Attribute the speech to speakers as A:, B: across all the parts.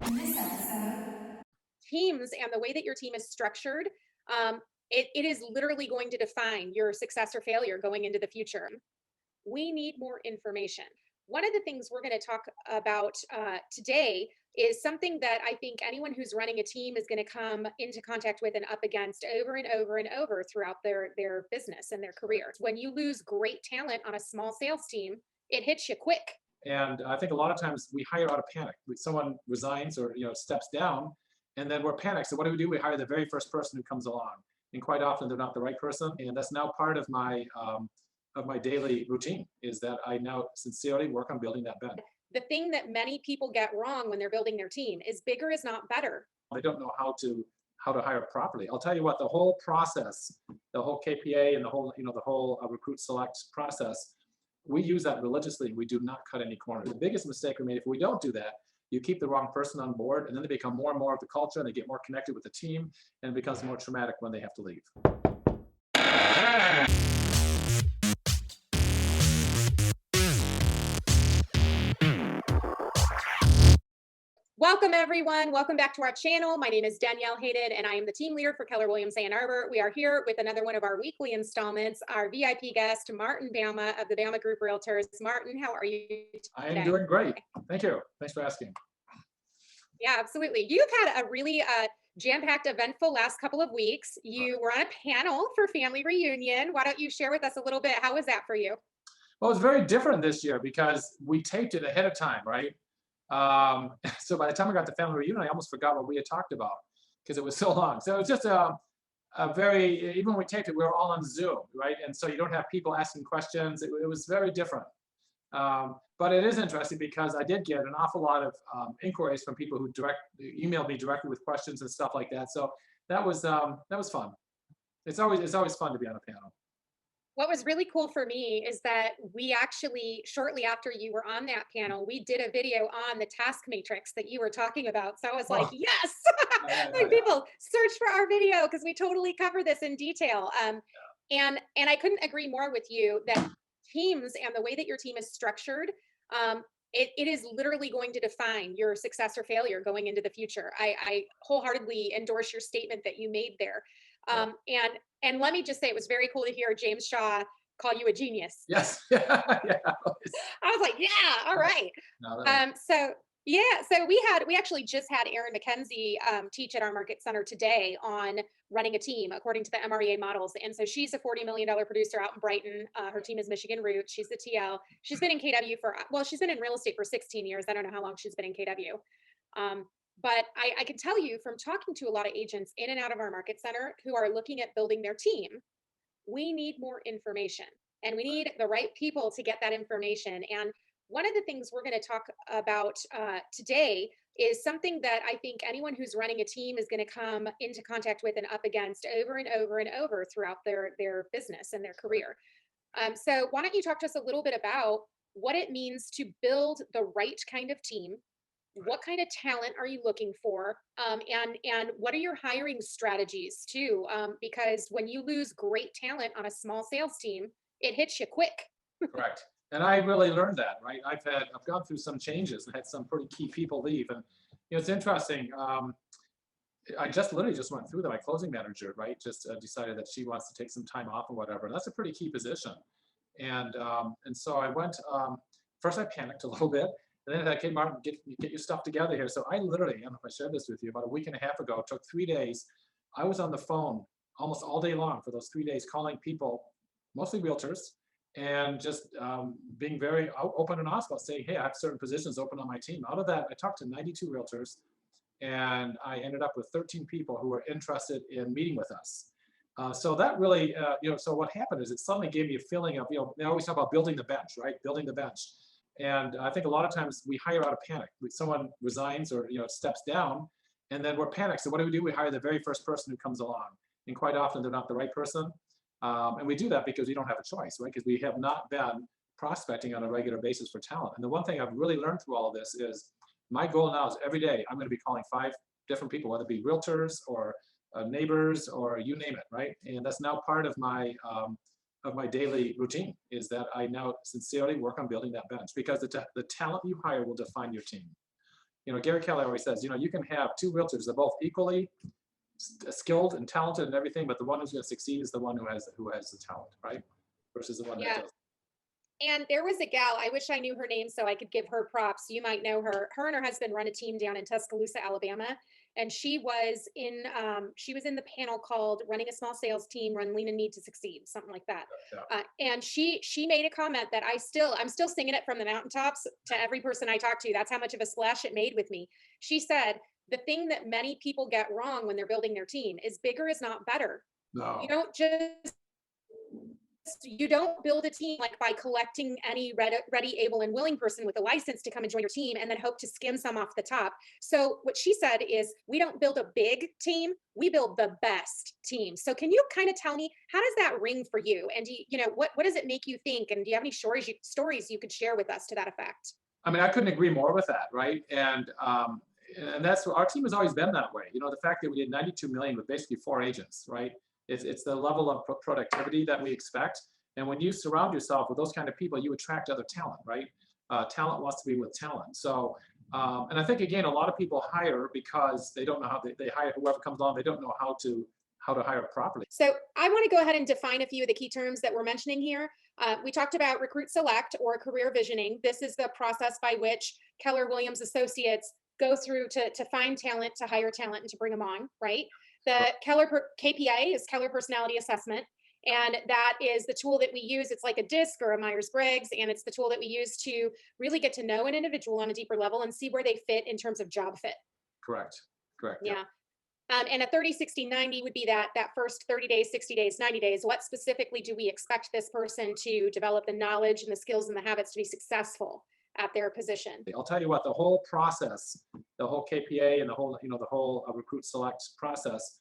A: In this episode,
B: Teams and the way that your team is structured, it is literally going to define your success or failure going into the future. We need more information. One of the things we're going to talk about today is something that I think anyone who's running a team is going to come into contact with and up against over and over and over throughout their business and their career. When you lose great talent on a small sales team, it hits you quick.
C: And I think a lot of times we hire out of panic. Someone resigns or steps down, and then we're panicked. So what do? We hire the very first person who comes along, and quite often they're not the right person. And that's now part of my daily routine. Is that I now sincerely work on building that bench.
B: The thing that many people get wrong when they're building their team is bigger is not better.
C: They don't know how to hire properly. I'll tell you what, the whole process, the whole KPA and the whole recruit select process, we use that religiously. We do not cut any corners. The biggest mistake we made, if we don't do that, you keep the wrong person on board, and then they become more and more of the culture, and they get more connected with the team, and it becomes more traumatic when they have to leave.
B: Welcome, everyone. Welcome back to our channel. My name is Danielle Hayden, and I am the team leader for Keller Williams Ann Arbor. We are here with another one of our weekly installments, our VIP guest, Martin Bama of the Bama Group Realtors. Martin, how are you today?
C: I am doing great. Thank you. Thanks for asking.
B: Yeah, absolutely. You've had a really jam-packed, eventful last couple of weeks. You were on a panel for Family Reunion. Why don't you share with us a little bit? How was that for you?
C: Well, it's very different this year because we taped it ahead of time, right? So by the time I got to Family Reunion, I almost forgot what we had talked about because it was so long. So it was just a very, even when we taped it, we were all on Zoom, right? And so you don't have people asking questions. It was very different. But it is interesting because I did get an awful lot of inquiries from people who emailed me directly with questions and stuff like that. So that was fun. It's always fun to be on a panel.
B: What was really cool for me is that we actually, shortly after you were on that panel, we did a video on the task matrix that you were talking about. So I was like,
C: Oh,
B: yes,
C: yeah,
B: like people search for our video because we totally cover this in detail. And I couldn't agree more with you that teams and the way that your team is structured, it is literally going to define your success or failure going into the future. I wholeheartedly endorse your statement that you made there.
C: yeah.
B: And let me just say, it was very cool to hear James Shaw call you a genius.
C: Yes. Yeah.
B: I was like, yeah, all right.
C: No, that
B: So yeah, so we actually just had Erin McKenzie teach at our market center today on running a team according to the MREA models. And so she's a $40 million producer out in Brighton. Her team is Michigan Root. She's the TL. She's been in KW she's been in real estate for 16 years. I don't know how long she's been in KW. Um, but I can tell you from talking to a lot of agents in and out of our market center who are looking at building their team, we need more information and we need the right people to get that information. And one of the things we're going to talk about today is something that I think anyone who's running a team is going to come into contact with and up against over and over and over throughout their business and their career. So why don't you talk to us a little bit about what it means to build the right kind of team? What kind of talent are you looking for? And what are your hiring strategies too? Because when you lose great talent on a small sales team, it hits you quick.
C: correct. And I really learned that, right? I've gone through some changes and had some pretty key people leave. And it's interesting. I literally just went through that. My closing manager, right, just decided that she wants to take some time off or whatever. And that's a pretty key position. And so I went. First, I panicked a little bit. And then I thought, okay, Martin, get your stuff together here. So I literally, I don't know if I shared this with you, about a week and a half ago, it took 3 days. I was on the phone almost all day long for those 3 days, calling people, mostly realtors, and just being very open and honest about saying, hey, I have certain positions open on my team. Out of that, I talked to 92 realtors, and I ended up with 13 people who were interested in meeting with us. So that really, so what happened is it suddenly gave me a feeling of, they always talk about building the bench, right? Building the bench. And I think a lot of times we hire out of panic. Someone resigns or steps down, and then we're panicked. So what do? We hire the very first person who comes along, and quite often they're not the right person. And we do that because we don't have a choice, right? Because we have not been prospecting on a regular basis for talent. And the one thing I've really learned through all of this is my goal now is every day I'm going to be calling 5 different people, whether it be realtors or neighbors or you name it, right? And that's now part of my daily routine, is that I now sincerely work on building that bench because the talent you hire will define your team. Gary Keller always says, you can have two realtors, they're both equally skilled and talented and everything, but the one who's going to succeed is the one who has the talent, right? Versus the one that
B: Yeah.
C: does.
B: And there was a gal, I wish I knew her name so I could give her props. You might know her. Her and her husband run a team down in Tuscaloosa, Alabama. And she was in the panel called Running a Small Sales Team, Run Lean and Need to Succeed, something like that.
C: Yeah.
B: And she made a comment that I'm still singing it from the mountaintops to every person I talk to. That's how much of a splash it made with me. She said, the thing that many people get wrong when they're building their team is bigger is not better.
C: No.
B: You don't build a team like by collecting any ready, able, and willing person with a license to come and join your team and then hope to skim some off the top. So what she said is, we don't build a big team, we build the best team. So can you kind of tell me, how does that ring for you? And what does it make you think? And do you have any stories you could share with us to that effect?
C: I mean, I couldn't agree more with that, right? And that's our team has always been that way. The fact that we did 92 million with basically 4 agents, right? It's the level of productivity that we expect. And when you surround yourself with those kind of people, you attract other talent, right? Talent wants to be with talent. So, and I think, again, a lot of people hire because they don't know how they hire whoever comes on. They don't know how to hire properly.
B: So I want to go ahead and define a few of the key terms that we're mentioning here. We talked about recruit select or career visioning. This is the process by which Keller Williams Associates go through to find talent, to hire talent, and to bring them on, right? The Keller KPI is Keller Personality Assessment. And that is the tool that we use. It's like a DISC or a Myers-Briggs, and it's the tool that we use to really get to know an individual on a deeper level and see where they fit in terms of job fit.
C: Correct.
B: Yeah. And a 30, 60, 90 would be that first 30 days, 60 days, 90 days. What specifically do we expect this person to develop the knowledge and the skills and the habits to be successful at their position?
C: I'll tell you what, the whole process, the whole KPA and the whole recruit select process,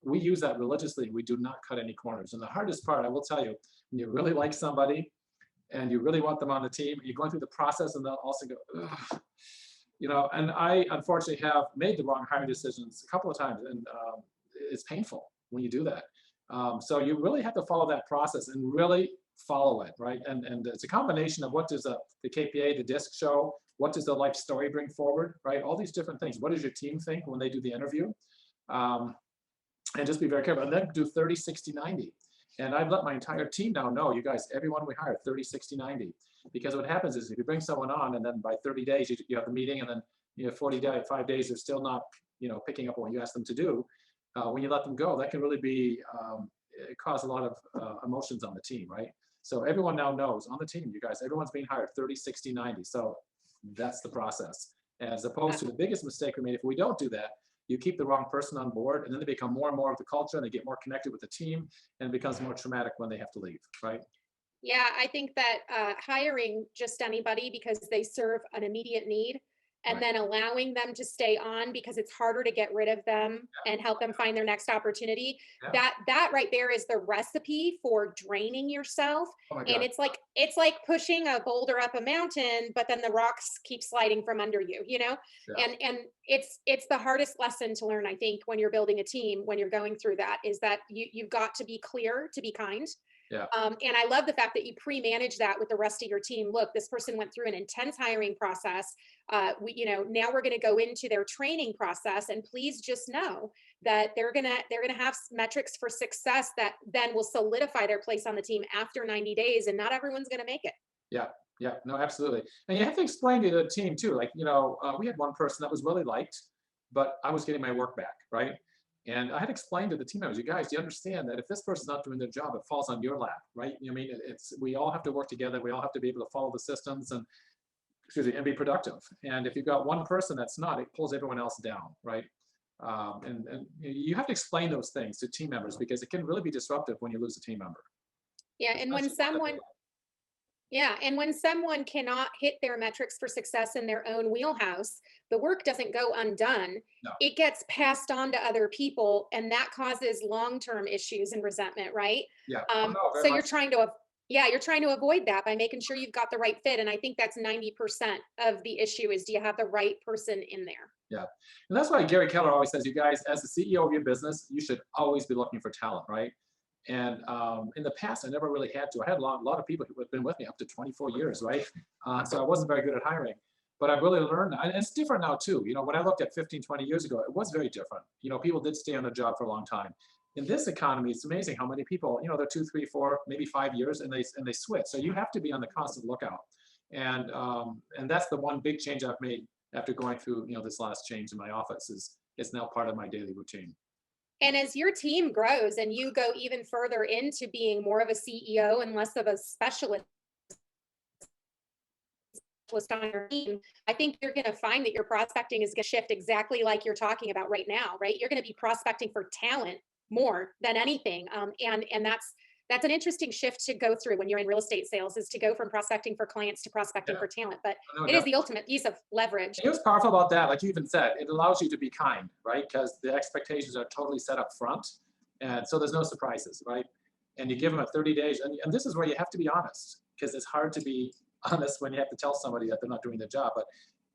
C: we use that religiously. We do not cut any corners. And the hardest part, I will tell you, when you really like somebody and you really want them on the team, you're going through the process and they'll also go, ugh. And I unfortunately have made the wrong hiring decisions a couple of times, and it's painful when you do that. So you really have to follow that process and really follow it, right? And it's a combination of what does the KPA, the DISC show, what does the life story bring forward, right? All these different things. What does your team think when they do the interview? And just be very careful. And then do 30, 60, 90. And I've let my entire team now know, you guys, everyone we hire, 30, 60, 90. Because what happens is if you bring someone on and then by 30 days you have the meeting and then 5 days they're still not picking up what you asked them to do, when you let them go, that can really be cause a lot of emotions on the team, right? So everyone now knows on the team, you guys, everyone's being hired 30, 60, 90. So that's the process. As opposed to the biggest mistake we made, if we don't do that, you keep the wrong person on board and then they become more and more of the culture and they get more connected with the team and it becomes more traumatic when they have to leave, right?
B: Yeah, I think that hiring just anybody because they serve an immediate need and then allowing them to stay on because it's harder to get rid of them and help them find their next opportunity. That right there is the recipe for draining yourself. And it's like pushing a boulder up a mountain, but then the rocks keep sliding from under you, and it's the hardest lesson to learn, I think, when you're building a team, when you're going through that, is that you've got to be clear to be kind.
C: Yeah.
B: And I love the fact that you pre-manage that with the rest of your team. Look, this person went through an intense hiring process. Now we're going to go into their training process, and please just know that they're gonna have metrics for success that then will solidify their place on the team after 90 days. And not everyone's going to make it.
C: Yeah, no, absolutely. And you have to explain to the team too. Like, we had one person that was really liked, but I was getting my work back, right? And I had explained to the team members, you guys, do you understand that if this person's not doing their job, it falls on your lap, right? We all have to work together. We all have to be able to follow the systems and be productive. And if you've got one person that's not, it pulls everyone else down, right? And you have to explain those things to team members because it can really be disruptive when you lose a team member.
B: Yeah, and when someone cannot hit their metrics for success in their own wheelhouse, the work doesn't go undone.
C: No.
B: It gets passed on to other people, and that causes long-term issues and resentment, right?
C: Yeah.
B: So you're trying to avoid that by making sure you've got the right fit. And I think that's 90% of the issue is, do you have the right person in there?
C: Yeah. And that's why Gary Keller always says, you guys, as the CEO of your business, you should always be looking for talent, right? And in the past, I never really had to. I had a lot of people who had been with me up to 24 years, right? So I wasn't very good at hiring. But I've really learned, and it's different now too. When I looked at 15, 20 years ago, it was very different. People did stay on their job for a long time. In this economy, it's amazing how many people, they're 2, 3, 4, maybe 5 years, and they switch. So you have to be on the constant lookout. And that's the one big change I've made after going through, this last change in my office is it's now part of my daily routine.
B: And as your team grows and you go even further into being more of a CEO and less of a specialist on your team, I think you're going to find that your prospecting is going to shift exactly like you're talking about right now, right? You're going to be prospecting for talent more than anything, and that's an interesting shift to go through when you're in real estate sales, is to go from prospecting for clients to prospecting
C: Yeah.
B: for talent. But
C: No,
B: it is the
C: definitely.
B: ultimate piece of leverage.
C: And what's powerful about that, like you even said, it allows you to be kind, right? Because the expectations are totally set up front. And so there's no surprises, right? And you give them a 30 days. And this is where you have to be honest, because it's hard to be honest when you have to tell somebody that they're not doing their job. But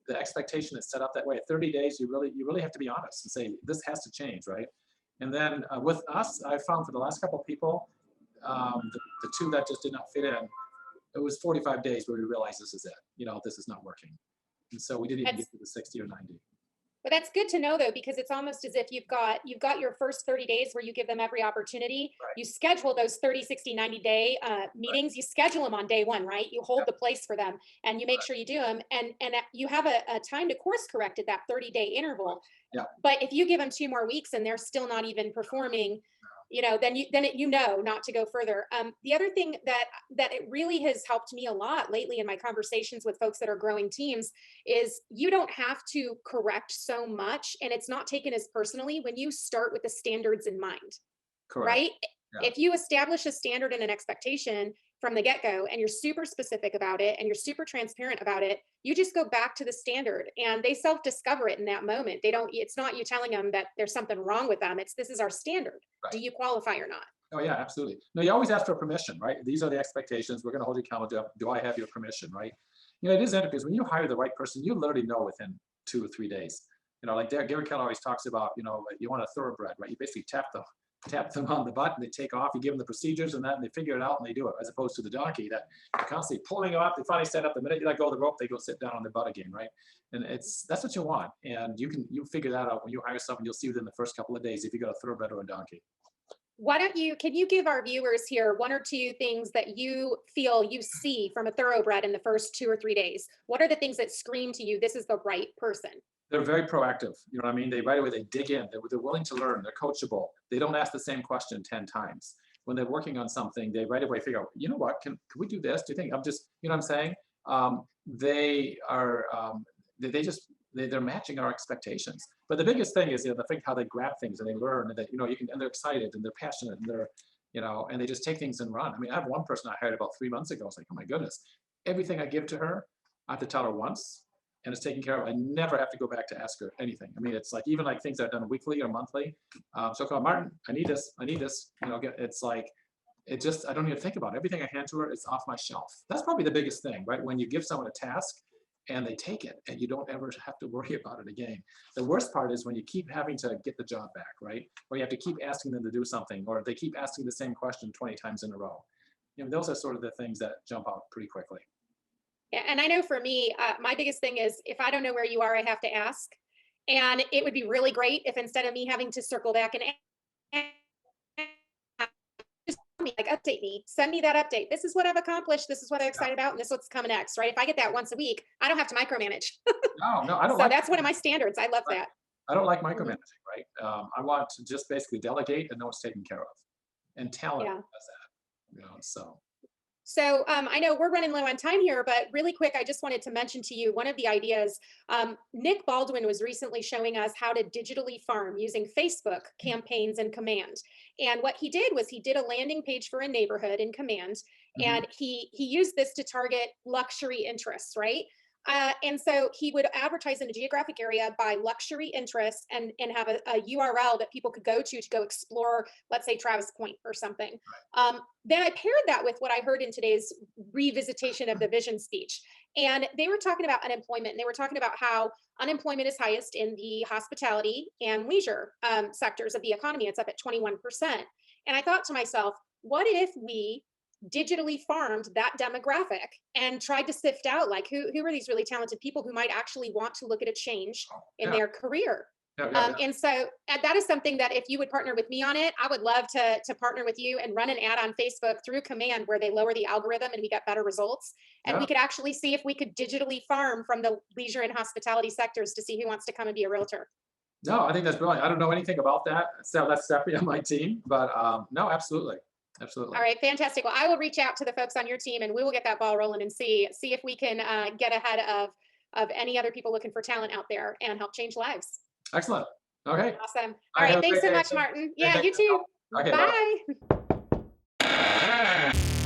C: the expectation is set up that way. 30 days, you really have to be honest and say, this has to change, right? And then with us, I found for the last couple of people, the two that just did not fit in, it was 45 days where we realized this is it. This is not working. And so we didn't even
B: That's
C: get to the 60 or 90.
B: But that's good to know though, because it's almost as if you've got your first 30 days where you give them every opportunity.
C: Right.
B: You schedule those 30, 60, 90-day
C: Right.
B: meetings. You schedule them on day one, right? You hold
C: Yep.
B: the place for them and you make sure you do them. And you have a time to course correct at that 30-day interval.
C: Yeah.
B: But if you give them 2 more weeks and they're still not even performing, then not to go further. The other thing that it really has helped me a lot lately in my conversations with folks that are growing teams is you don't have to correct so much, and it's not taken as personally when you start with the standards in mind,
C: Correct.
B: right?
C: Yeah.
B: If you establish a standard and an expectation from the get-go and you're super specific about it and you're super transparent about it, you just go back to the standard and they self-discover it in that moment. It's not you telling them that there's something wrong with them. It's, this is our standard. Do
C: Right.
B: you qualify or not?
C: Oh, yeah, absolutely. No, you always ask for permission, right? These are the expectations. We're going to hold you accountable. Do I have your permission, right? It is interesting because when you hire the right person, you literally know within 2 or 3 days. Like Gary Keller always talks about, you want a thoroughbred, right? You basically tap them on the butt and they take off. You give them the procedures and that, and they figure it out and they do it, as opposed to the donkey that you're constantly pulling up. They finally set up. The minute you let go of the rope, they go sit down on their butt again, right? And that's what you want. And you figure that out when you hire someone. You'll see within the first couple of days if you got a thoroughbred or a donkey.
B: Can you give our viewers here one or two things that you feel you see from a thoroughbred in the first 2 or 3 days? What are the things that scream to you, this is the right person?
C: They're very proactive. You know what I mean? They right away, they dig in. They're willing to learn. They're coachable. They don't ask the same question 10 times. When they're working on something, they right away figure out, you know what, can we do this? Do you think I'm just, you know what I'm saying? They are, they just, they're matching our expectations. But the biggest thing is, the thing how they grab things and they learn and that, and they're excited and they're passionate and they're, and they just take things and run. I mean, I have one person I hired about 3 months ago. I was like, oh my goodness, everything I give to her, I have to tell her once and it's taken care of. I never have to go back to ask her anything. I mean, it's like, even like things I've done weekly or monthly. So call Martin, I need this. It's like, I don't even think about it. Everything I hand to her is off my shelf. That's probably the biggest thing, right? When you give someone a task and they take it and you don't ever have to worry about it again. The worst part is when you keep having to get the job back, right? Or you have to keep asking them to do something, or they keep asking the same question 20 times in a row. Those are sort of the things that jump out pretty quickly.
B: Yeah, and I know for me, my biggest thing is if I don't know where you are, I have to ask. And it would be really great if instead of me having to circle back and just tell me, like, update me, send me that update. This is what I've accomplished. This is what I'm
C: Yeah.
B: excited about. And this is what's coming next, right? If I get that once a week, I don't have to micromanage.
C: No, I don't
B: So
C: like
B: that's one of my standards. I love
C: right.
B: that.
C: I don't like
B: Mhm.
C: micromanaging, right? I want to just basically delegate and know it's taken care of. And talent
B: Yeah.
C: does that, so.
B: So I know we're running low on time here, but really quick, I just wanted to mention to you one of the ideas. Nick Baldwin was recently showing us how to digitally farm using Facebook campaigns and Command. And what he did was he did a landing page for a neighborhood in Command,
C: Mhm.
B: and he used this to target luxury interests, right? And so he would advertise in a geographic area by luxury interests and have a URL that people could to go explore, let's say Travis Point or something. Then I paired that with what I heard in today's revisitation of the vision speech. And they were talking about unemployment. And they were talking about how unemployment is highest in the hospitality and leisure sectors of the economy. It's up at 21%. And I thought to myself, what if we digitally farmed that demographic and tried to sift out like who are these really talented people who might actually want to look at a change in
C: Yeah.
B: their career.
C: Yeah, yeah, yeah.
B: And so that is something that if you would partner with me on it, I would love to partner with you and run an ad on Facebook through Command where they lower the algorithm and we get better results. And we
C: Yeah.
B: could actually see if we could digitally farm from the leisure and hospitality sectors to see who wants to come and be a realtor.
C: No, I think that's brilliant. I don't know anything about that, so that's definitely on my team, but, no, absolutely, absolutely.
B: All right, fantastic. Well, I will reach out to the folks on your team and we will get that ball rolling and see if we can get ahead of any other people looking for talent out there and help change lives.
C: Excellent. Okay.
B: Awesome.
C: All
B: All
C: right, have
B: right,
C: a
B: thanks
C: great
B: so
C: day.
B: much, Martin.
C: Yeah,
B: Yeah,
C: thank
B: you
C: you.
B: too.
C: Okay, bye-bye.
B: Bye.